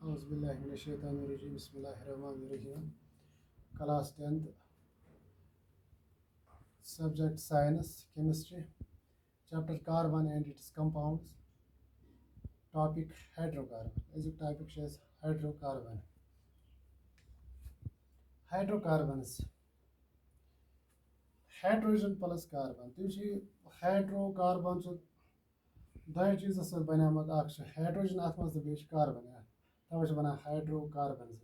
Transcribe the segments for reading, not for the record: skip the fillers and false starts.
Auzubillahiminash-shaytanir-rajim. Bismillahir-rahmanir-rahim. Class 10th. Subject Science, Chemistry. Chapter Carbon and its compounds. Topic Hydrocarbon. Azıcık topic says hydrocarbon. Hydrocarbons. Hydrogen plus carbon. This hydrocarbon so दो चीज़ sir बनियामत hydrogen अत मज तो carbon तवे one hydrocarbons.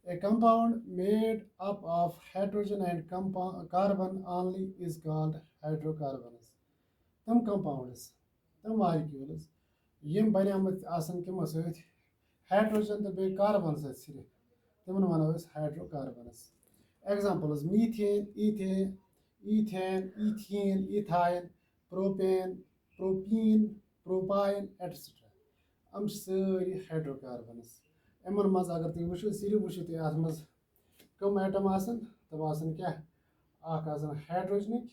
A compound made up of hydrogen and carbon only is called hydrocarbons. Them compounds, them molecules, yim baniamit asan kimo sith hydrogen to be carbon sith them one is hydrocarbons. Examples methane, ethane, ethyne, propane, propene, propyne, etc. Am sari hydrocarbons. Eman maz agar तुम वुचो सिर्फ वुचो तुम अत मज कम atom आसन तब आसन क्या अख आसन हाइड्रोजनिक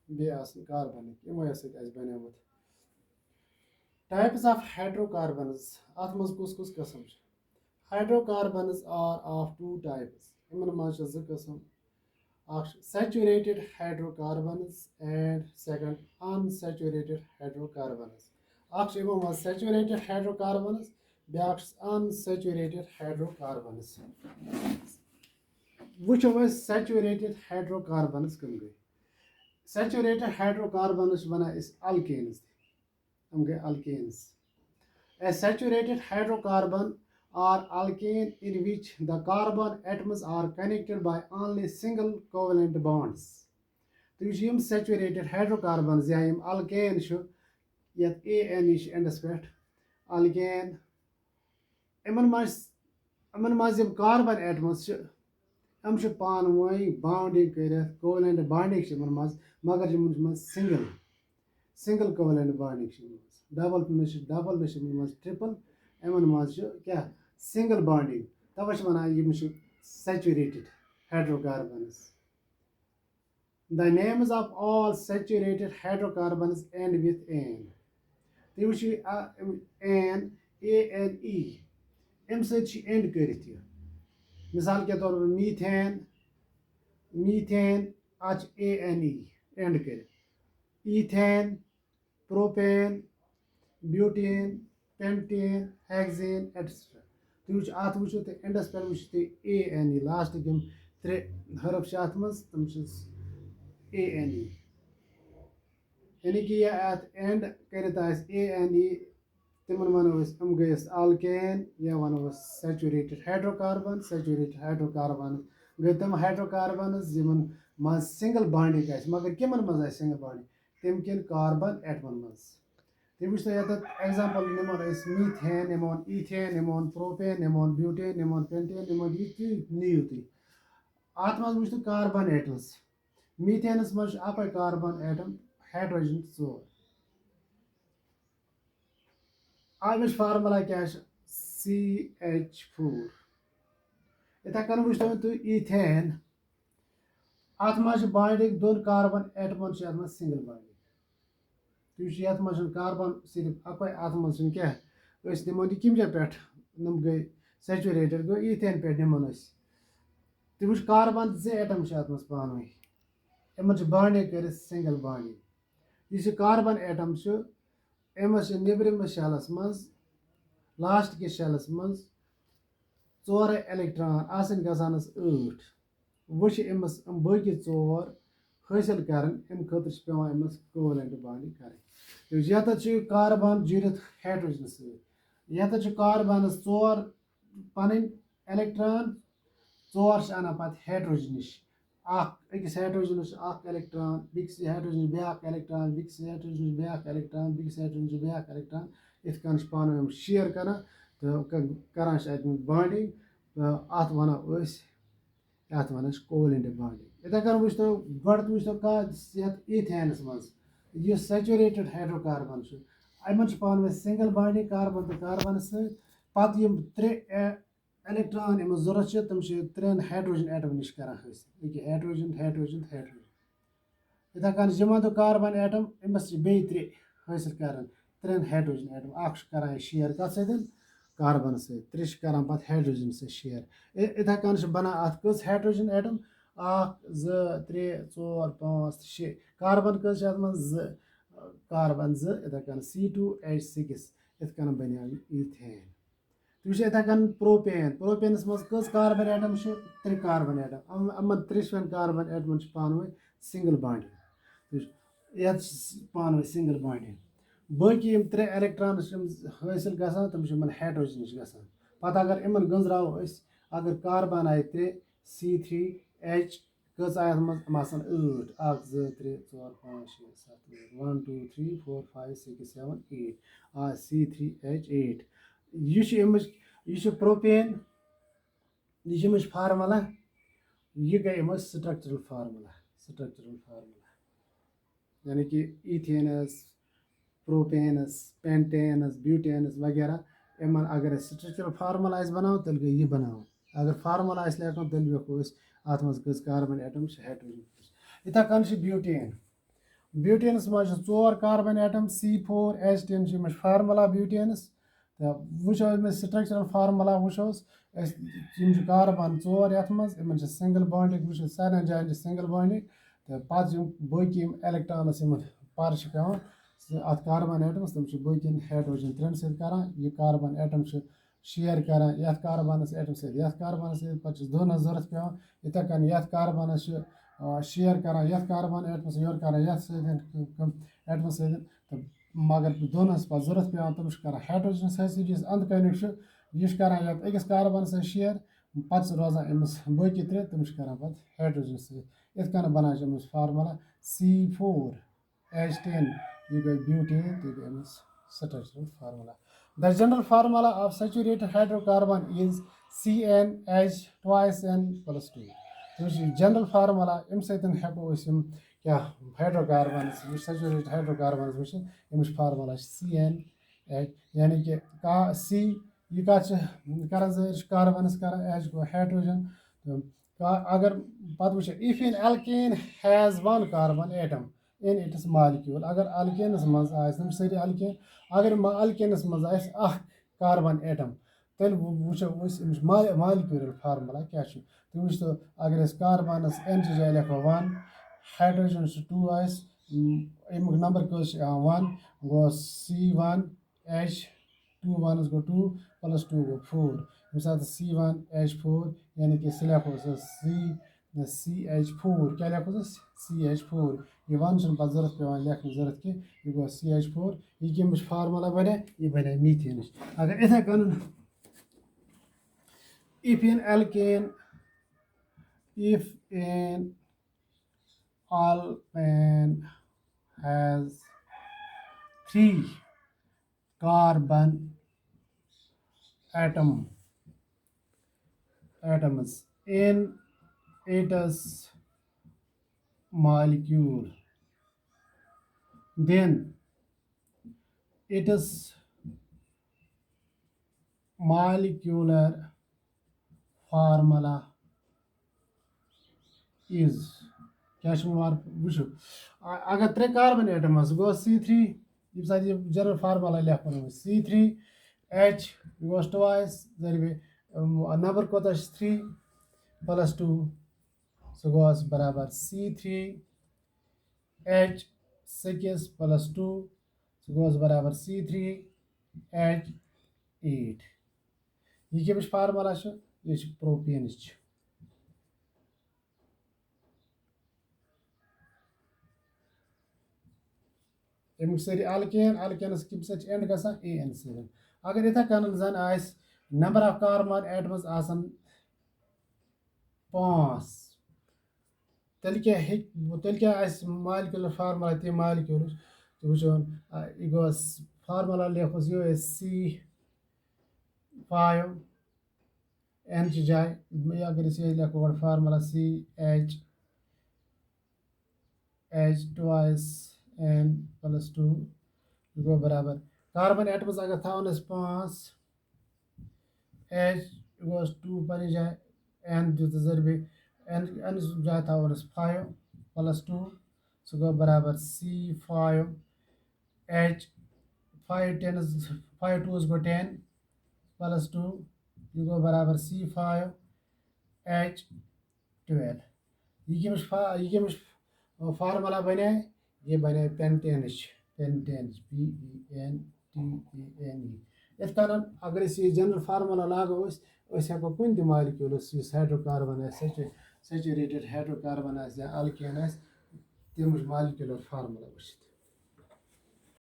बे आसन कार्बनिक इमो सत बनियामत. Types of hydrocarbons अत मज कुस कुस किस्म hydrocarbons are of two types. इमन मज ज किस्म saturated hydrocarbons and second unsaturated hydrocarbons. इमो मज saturated hydrocarbons Beaks unsaturated hydrocarbons. Which of us saturated hydrocarbons can be? Saturated hydrocarbons is alkanes. Alkanes. A saturated hydrocarbon or alkane in which the carbon atoms are connected by only single covalent bonds. So, you saturated hydrocarbons, ya alkane should yet AN ends alkane. Eman maz carbon atoms am pan way bonding covalent bonding magar single covalent bonding double triple eman maz kya single bonding tavash mana saturated hydrocarbons. The names of all saturated hydrocarbons end with an. An ANE um and कर मिसाल के तौर पर methane ANE and कर ethane propane butane pentane hexane etcetera तुम अत वो तो एंडस पे वो ANE लास्ट तम त्रे हरफ अत मज तम ANE यानी कि यह अत एंड कर ANE तिमन वनो गए alkane या वनो saturated hydrocarbons गए तम hydrocarbons मज single bonding मगर कमन मज single bonding तम किन कार्बन एटमन मज तुम वो एग्जाम्पल निमो methane निमोन ethane निमोन propane निमोन butane निमोन pentane निमोन नीव तुम अत मज वो कार्बन एटम्स मीथेनस मज अक कार्बन एटम हाइड्रोजन 4 आमिश फार्मूला क्या CH4 इतना कन वो तो ईथेन अत मज बॉन्डिंग दोन कार्बन एटमन सिंगल बॉन्डिंग तुम मज कार्बन सिर्फ अक अत मज क्या नमो कम पे नम गई सेचुरेटेड गो ईथेन पे नमन तुम कार्बन जे एटम अत मज पान वन बॉन्डिंग कर सिंगल बॉन्डिंग कार्बन एटम अमस नबरम शेलस मज लास्ट के शेलस मज 4 इलेक्ट्रॉन आसन गसानस 8 वह अमस बाकी 4 हासिल कर खतर पे अमस कोवलेंट बॉन्डिंग कर ये कार्बन जुड़ित हाइड्रोजन सत कार्बनस 4 पन इलेक्ट्रॉन 4 अना पे हाइड्रोजन नश अकिस हाइड्रोजनस इलेक्ट्रॉन बिकस हाइड्रोजन ब्याक इलेक्ट्रॉन बिकस हाइड्रोजन ब्याक इलेक्ट्रॉन बिकस हाइड्रोजन ब्याक इलेक्ट्रॉन इत कन पान शेयर कर तो करान बॉन्डिंग तो अत वनो अत वन कोवलेंट बॉन्डिंग इथे कन वो गड वो कत ईथेनस मज यह सेचुरेटेड हाइड्रोकार्बन अमन पान सिंगल बॉन्डिंग कार्बन तो कार्बन सत त्रे इलेक्ट्रॉन अमस जरूरत तम 3 हाइड्रोजन एटम नश कर हाइड्रोजन हाइड्रोजन हाइड्रोजन इथे कन जमा तो कार्बन एटम अमस बे 3 हासिल कर 3 हाइड्रोजन एटम कर शेयर कत कार्बन से त्रे करान पत हाइड्रोजन से शेयर इथे कन बना अत कस हाइड्रोजन एटम 1 2 3 4 5 6 कार्बन कस मज कार्बन 2 इथे कन C2H6 इत कन बना इथेन तो इथे कन प्रोपेन प्रोपेनस मज कस कार्बन एटम 3 कार्बन एटम अमन त्रिशन कार्बन एटम पान सिंगल बॉन्डिंग ये पान सिंगल बॉन्डिंग बाकी यम 3 इलेक्ट्रॉन हासिल गसान तम हाइड्रोजन गसान पत अगर इन गंजराव अगर कार्बन आए 3 C3H कस आयत मज 8 1 2 3 4 5 6 7 8 1 2 3 4 5 6 7 8 C3H 8 यह प्रोपेन यह फार्मूला यह गई स्ट्रक्चरल फार्मूला यानी कि इथेनस प्रोपेनस पेंटेनस ब्यूटेनस वगैरह इन अगर स्ट्रक्चरल फार्मूला बनाओ तेल गई यह बनाओ अगर फार्मूला लेखो तेल लेखो अत मज कस कार्बन एटम हाइड्रोजन इथे कन ब्यूटेन ब्यूटेनस मज 4 कार्बन एटम C4H10 फार्मूला ब्यूटेनस तो वो स्ट्रक्चरल फार्मूला वो कार्बन 4 ये इन सिंगल बॉन्डिंग वो सारे जान सिंगल बॉन्डिंग तो पत बाकी इलेक्ट्रॉनस पर अत कार्बन एटमस तम बाकी हाइड्रोजन 3 सर यह कार्बन एटम शेयर कर ये कार्बनस एटम सत कार्बनस पे दोन जरूरत पे इथे कन ये कार्बनस शेयर कर ये कार्बन एटमस योर कर एटम सत मगर दोन पे जरूरत पे तम कर हाइड्रोजन सत अंद कनिक यह कर अकिस कार्बन शेयर पे रोजान अमिस बाकी 3 तम कर पे हाइड्रोजन सत इत कन बना फार्मूला C4H10 यह गई ब्यूटेन तो गई structural formula The general formula of saturated hydrocarbon is CnH twice n plus 2. तो जनरल फार्मूला अम सतन हेको क्या हाइड्रोकार्बन सैचुरेटेड हाइड्रोकार्बन वो फार्मूला CnH यानी कि C यह कत कर कार्बनस कर H गो हाइड्रोजन तो अगर पत वो if in alkane has 1 carbon atom in its molecule अगर अल्केनस मज आम सारी अल्केन अगर अल्केनस मज कार्बन एटम तेल वो मालिक्यूलर फार्मूला क्या तुम वो अगर कार्बनस n जाए लिखो 1 हाइड्रोजन 2 अमुक नंबर कस 1 गो C1H2 1 गो 2 प्लस 2 गो 4 C1H4 यानी कि लिखो CH4 क्या लिखो CH4 यह 1 पे जरूरत पे लेखन जरूरत कि यह गो CH4 यह कम फार्मूला बने यह बने मीथेन अगर इथे कन if an alkane has 3 carbon atoms in its molecule, then its molecular formula is क्या वो अगर 3 कार्बन एटम गो C3 जनरल फार्मूला लेखो C3H goes twice नंबर कोत 3 प्लस 2 सो गोस बराबर C3H6 प्लस 2 सो गोस बराबर C3H8 यह कम फार्मूला यह प्रोपेन अमुक सारी अल्केनस कम एंड गसान AN सत अगर इथे कन जन नंबर ऑफ कार्बन एटम्स 5 तेल क्या मालिक्यूलर फार्मूला ते मालिक्यूल तो वो यह गो फार्मूला लेखोस यो C5 n जाए अगर ये लेखो formula CH twice n plus 2 गो बराबर कार्बन एटम्स अगर थवन 5 H goes 2 पर जाए n जो जरबे n जाए थवन 5 प्लस 2 सो गो बराबर C5H 5 10 5 2 गो 10 प्लस 2 यह गो बराबर C5H12 यह कमिश फार्मूला बने ये बने पेंटेनिश PENTENE इत कन अगर ये जनरल फार्मूला लागो हेको कुन मालिक्यूलस हाइड्रोकार्बन सैचुरेटेड हाइड्रोकार्बन या अल्केन तमिच मालिक्यूलर फार्मूला वुचित।